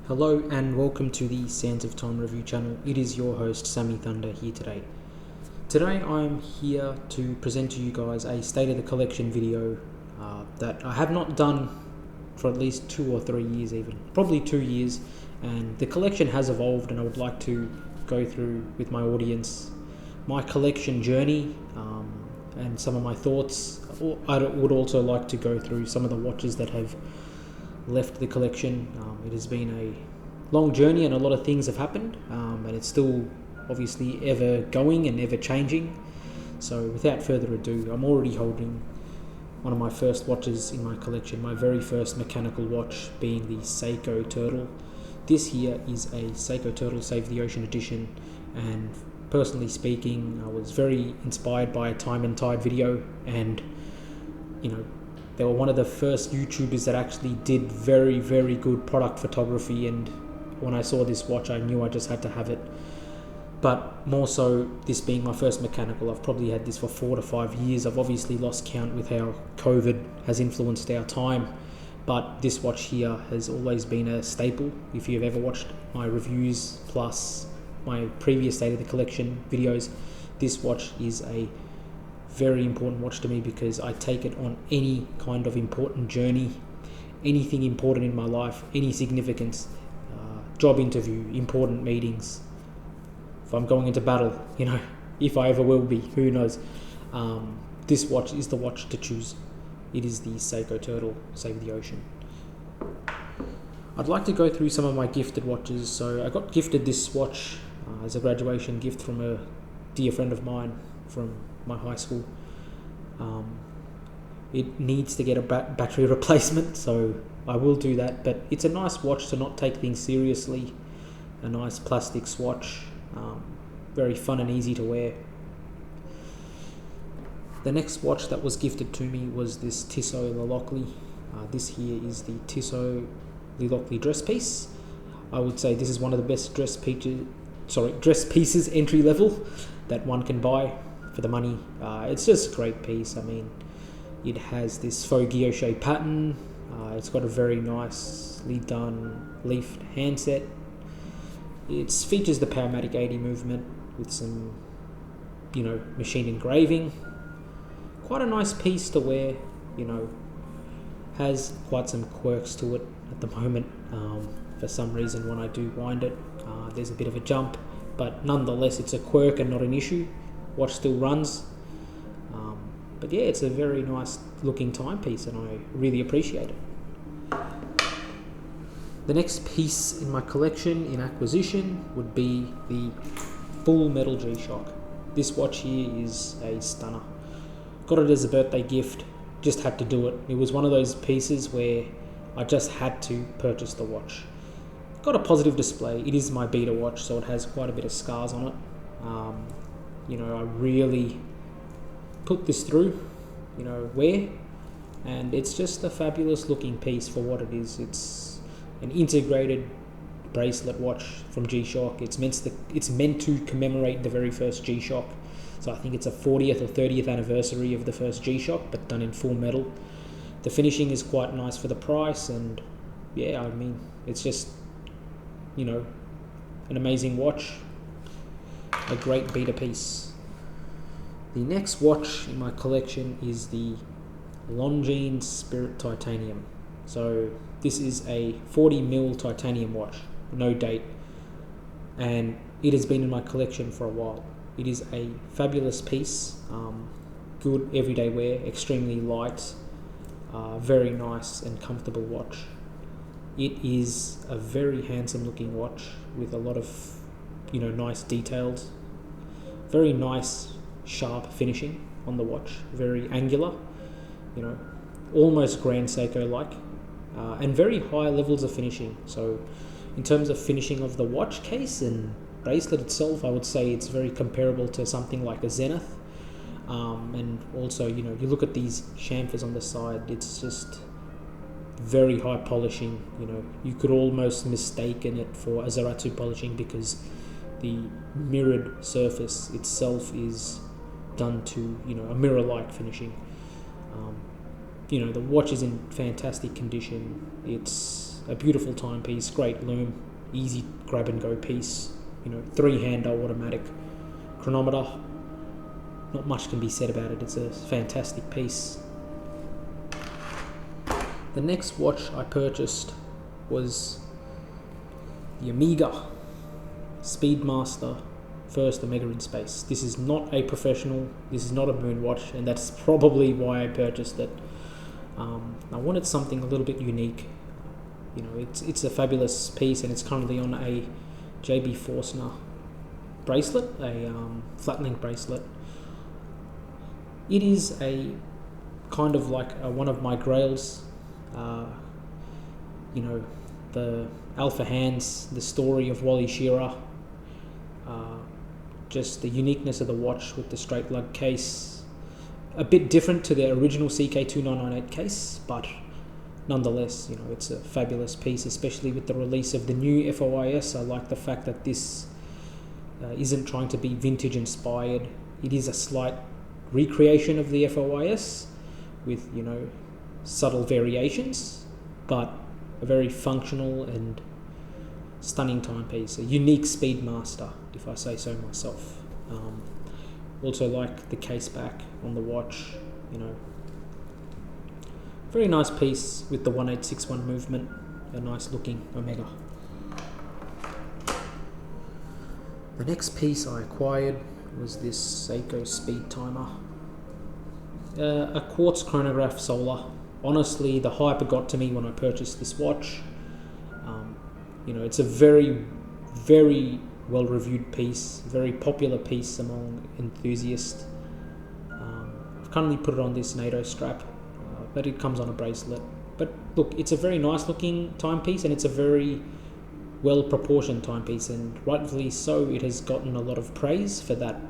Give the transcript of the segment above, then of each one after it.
Hello and welcome to the Sands of Time review channel. It is your host Sammy Thunder here today. Today I'm here to present to you guys a state of the collection video that I have not done for at least 2 or 3 years, even probably 2 years, and the collection has evolved, and I would like to go through with my audience my collection journey and some of my thoughts. I would also like to go through some of the watches that have left the collection. It has been a long journey and a lot of things have happened, and it's still obviously ever going and ever changing. So without further ado, I'm already holding one of my first watches in my collection, my very first mechanical watch being the Seiko Turtle. This here is a Seiko Turtle Save the Ocean edition, and personally speaking, I was very inspired by a Time and Tide video, and they were one of the first YouTubers that actually did very, very good product photography, and when I saw this watch, I knew I just had to have it. But more so, this being my first mechanical, I've probably had this for 4 to 5 years. I've obviously lost count with how COVID has influenced our time, but this watch here has always been a staple. If you've ever watched my reviews plus my previous State of the Collection videos, this watch is a very important watch to me because I take it on any kind of important journey, anything important in my life, any significance, job interview, important meetings. If I'm going into battle, if I ever will be, who knows? This watch is the watch to choose. It is the Seiko Turtle Save the Ocean. I'd like to go through some of my gifted watches. So I got gifted this watch as a graduation gift from a dear friend of mine from my high school. It needs to get a battery replacement, so I will do that, but it's a nice watch to not take things seriously. A nice plastic swatch, very fun and easy to wear. The next watch that was gifted to me was this Tissot Lilochley. This here is the Tissot Lilochley dress piece. I would say this is one of the best dress pieces entry level that one can buy for the money. It's just a great piece. I mean, it has this faux guilloche pattern. It's got a very nicely done leafed handset. It features the Powermatic 80 movement with some, machine engraving. Quite a nice piece to wear. Has quite some quirks to it at the moment. For some reason, when I do wind it, there's a bit of a jump, but nonetheless, it's a quirk and not an issue. Watch still runs, but yeah, it's a very nice looking timepiece, and I really appreciate it. The next piece in my collection in acquisition would be the full metal GShock. This watch here is a stunner. Got it as a birthday gift, just had to do it. It was one of those pieces where I just had to purchase the watch. Got a positive display. It is my beta watch, so it has quite a bit of scars on it. I really put this through, wear, and it's just a fabulous looking piece for what it is. It's an integrated bracelet watch from GShock. It's meant to commemorate the very first GShock. So I think it's a 40th or 30th anniversary of the first GShock, but done in full metal. The finishing is quite nice for the price, and yeah, I mean, it's just, an amazing watch. A great beta piece. The next watch in my collection is the Lene Spirit Titanium. So this is a 40mm titanium watch, no date, and it has been in my collection for a while. It is a fabulous piece, good everyday wear, extremely light, very nice and comfortable watch. It is a very handsome looking watch with a lot of nice details, very nice sharp finishing on the watch, very angular, almost Grand Seiko like, and very high levels of finishing. So in terms of finishing of the watch case and bracelet itself, I would say it's very comparable to something like a Zenith, and also you look at these chamfers on the side, it's just very high polishing. You could almost mistaken it for a Zaratsu polishing because the mirrored surface itself is done to a mirror-like finishing. The watch is in fantastic condition. It's a beautiful timepiece, great lume, easy grab and go piece, 3-hander automatic chronometer. Not much can be said about it. It's a fantastic piece. The next watch I purchased was the Omega Speedmaster First Omega in Space. This is not a professional, this is not a moon watch, and that's probably why I purchased it. I wanted something a little bit unique. It's a fabulous piece, and it's currently on a JB Forstner bracelet, a flat link bracelet. It is a kind of like one of my grails. The Alpha Hands, the story of Wally Shearer, just the uniqueness of the watch with the straight lug case. A bit different to the original CK2998 case, but nonetheless, it's a fabulous piece, especially with the release of the new FOIS. I like the fact that this isn't trying to be vintage inspired. It is a slight recreation of the FOIS with, subtle variations, but a very functional and stunning timepiece, a unique Speedmaster, if I say so myself. Also like the case back on the watch, very nice piece with the 1861 movement, a nice looking Omega. The next piece I acquired was this Seiko Speed Timer, a quartz chronograph solar. Honestly, the hype got to me when I purchased this watch. It's a very, very well-reviewed piece, very popular piece among enthusiasts. I've currently put it on this NATO strap, but it comes on a bracelet. But look, it's a very nice looking timepiece, and it's a very well-proportioned timepiece, and rightfully so. It has gotten a lot of praise for that,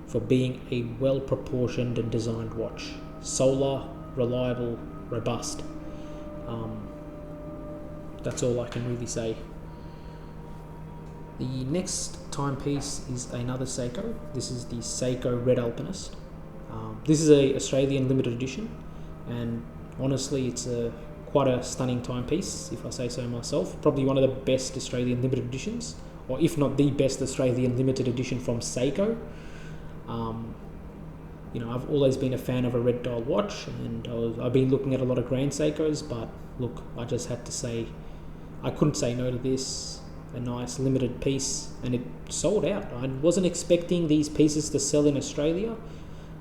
for being a well-proportioned and designed watch. Solar, reliable, robust. That's all I can really say. The next timepiece is another Seiko. This is the Seiko Red Alenus. This is a Australian limited edition, and honestly, it's quite a stunning timepiece, if I say so myself. Probably one of the best Australian limited editions, or if not the best Australian limited edition from Seiko. I've always been a fan of a red dial watch, and I've been looking at a lot of Grand Seikos, but look, I just had to say, I couldn't say no to this. A nice limited piece, and it sold out. I wasn't expecting these pieces to sell in Australia,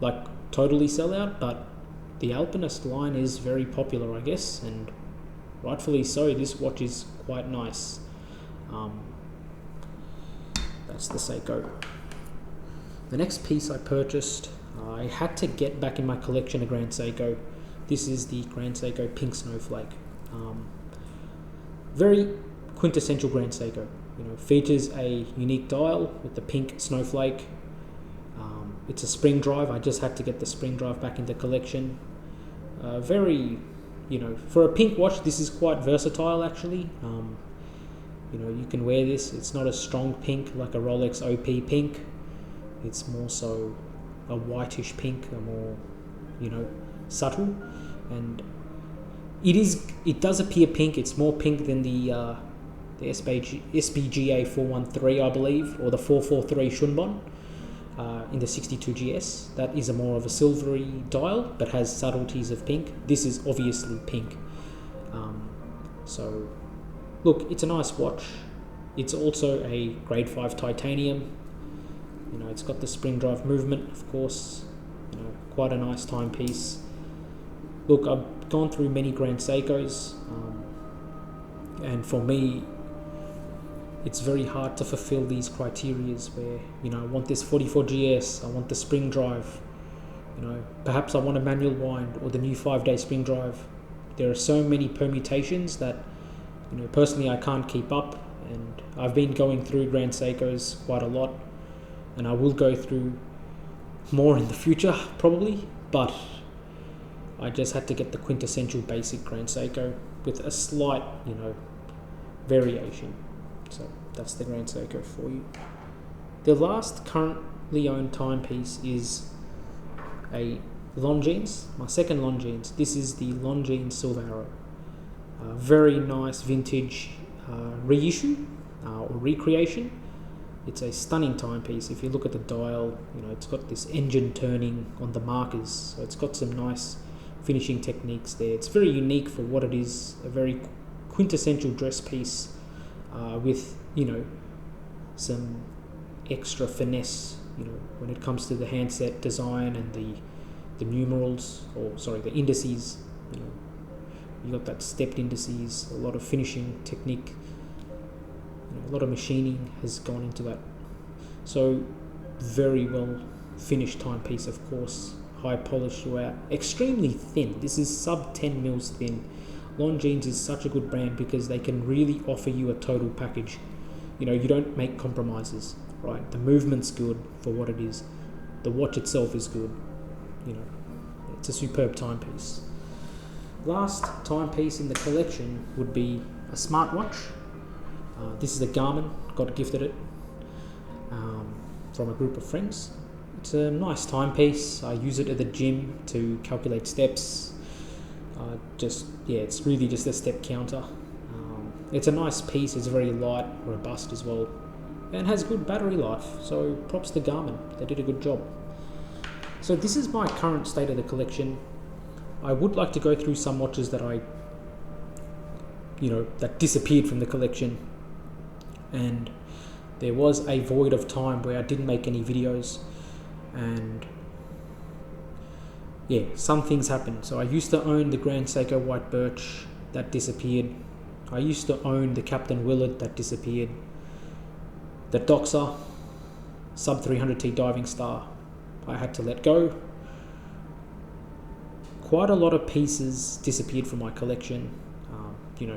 like totally sell out, but the Alenus line is very popular, I guess, and rightfully so. This watch is quite nice. That's the Seiko. The next piece I purchased, I had to get back in my collection a Grand Seiko. This is the Grand Seiko Pink Snowflake. Very quintessential Grand Seiko. Features a unique dial with the pink snowflake. It's a spring drive. I just had to get the spring drive back in the collection. Very, for a pink watch, this is quite versatile actually. You can wear this. It's not a strong pink like a Rolex OP pink. It's more so a whitish pink, a more, subtle, and it does appear pink. It's more pink than the SPGA 413, I believe, or the 443 Shunbon in the 62GS. That is a more of a silvery dial, but has subtleties of pink. This is obviously pink. So, look, it's a nice watch. It's also a grade 5 titanium. It's got the spring drive movement, of course. Quite a nice timepiece. Look, I've gone through many Grand Seikos, and for me, it's very hard to fulfill these criterias where, I want this 44GS, I want the spring drive, perhaps I want a manual wind or the new 5-day spring drive. There are so many permutations that, personally I can't keep up, and I've been going through Grand Seikos quite a lot, and I will go through more in the future probably, but I just had to get the quintessential basic Grand Seiko with a slight, variation. So that's the Grand Seiko for you. The last currently owned timepiece is a Lonene, my second Lonene. This is the Lonene Silver Arrow. Very nice vintage reissue or recreation. It's a stunning timepiece. If you look at the dial, it's got this engine turning on the markers, so it's got some nice finishing techniques there. It's very unique for what it is, a very quintessential dress piece with some extra finesse when it comes to the handset design and the numerals, the indices. You got that stepped indices, a lot of finishing technique, a lot of machining has gone into that. So very well finished timepiece, of course, high polish throughout, extremely thin. This is sub 10 mils thin. Lonene is such a good brand because they can really offer you a total package. You don't make compromises, right? The movement's good for what it is. The watch itself is good. It's a superb timepiece. Last timepiece in the collection would be a smartwatch. This is a Garmin, got gifted it from a group of friends. It's a nice timepiece. I use it at the gym to calculate steps. It's really just a step counter. It's a nice piece, it's very light, robust as well, and has good battery life, so props to Garmin, they did a good job. So this is my current state of the collection. I would like to go through some watches that that disappeared from the collection, and there was a void of time where I didn't make any videos, and some things happened. So I used to own the Grand Seiko White Birch, that disappeared. I used to own the Captain Willard, that disappeared. The Doxa sub 300T Diving Star, I had to let go. Quite a lot of pieces disappeared from my collection.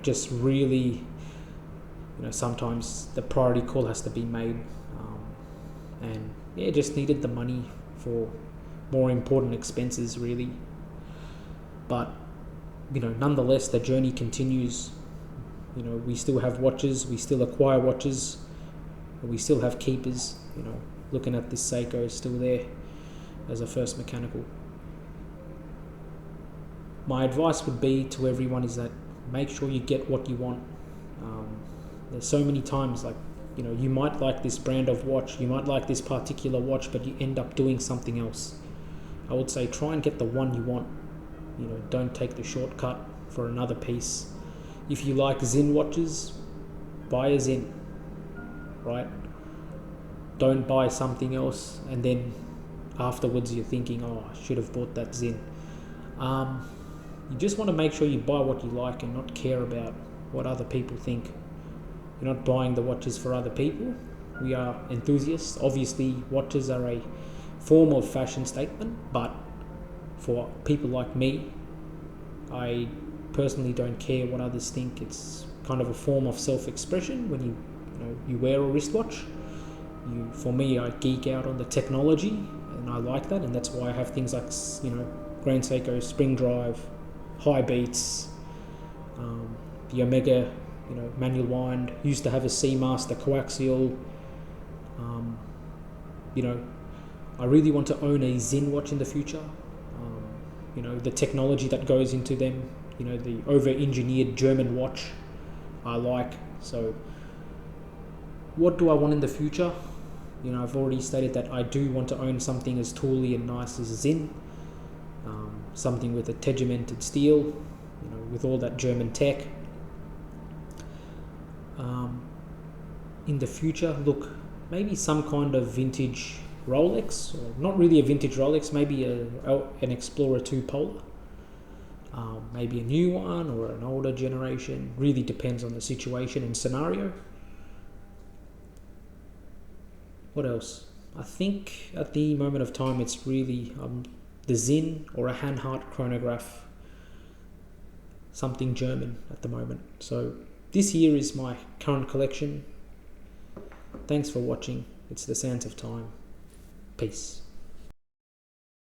Just really, sometimes the priority call has to be made, and just needed the money for more important expenses, really. But nonetheless, the journey continues. We still have watches, we still acquire watches, we still have keepers. Looking at this Seiko is still there as a first mechanical. My advice would be to everyone is that make sure you get what you want. There's so many times you might like this brand of watch, you might like this particular watch, but you end up doing something else. I would say try and get the one you want. Don't take the shortcut for another piece. If you like Zin watches, buy a Zin, right? Don't buy something else and then afterwards you're thinking, I should have bought that Zin. You just want to make sure you buy what you like and not care about what other people think. You're not buying the watches for other people. We are enthusiasts. Obviously, watches are a form of fashion statement, but for people like me, I personally don't care what others think. It's kind of a form of self-expression when you wear a wristwatch. For me, I geek out on the technology, and I like that, and that's why I have things like Grand Seiko Spring Drive, High Beats, the Omega, manual wind. Used to have a Seamaster coaxial. I really want to own a Zin watch in the future. The technology that goes into them, the over-engineered German watch, I like. So, what do I want in the future? I've already stated that I do want to own something as tooly and nice as a Zin. Something with a tegimented steel, with all that German tech. In the future, look, maybe some kind of vintage Rolex, or not really a vintage Rolex, maybe an Explorer 2 Polar. Maybe a new one or an older generation. Really depends on the situation and scenario. What else? I think at the moment of time it's really the Zin or a Hanhart chronograph, something German at the moment. So this here is my current collection. Thanks for watching. It's the Sands of Time. Peace.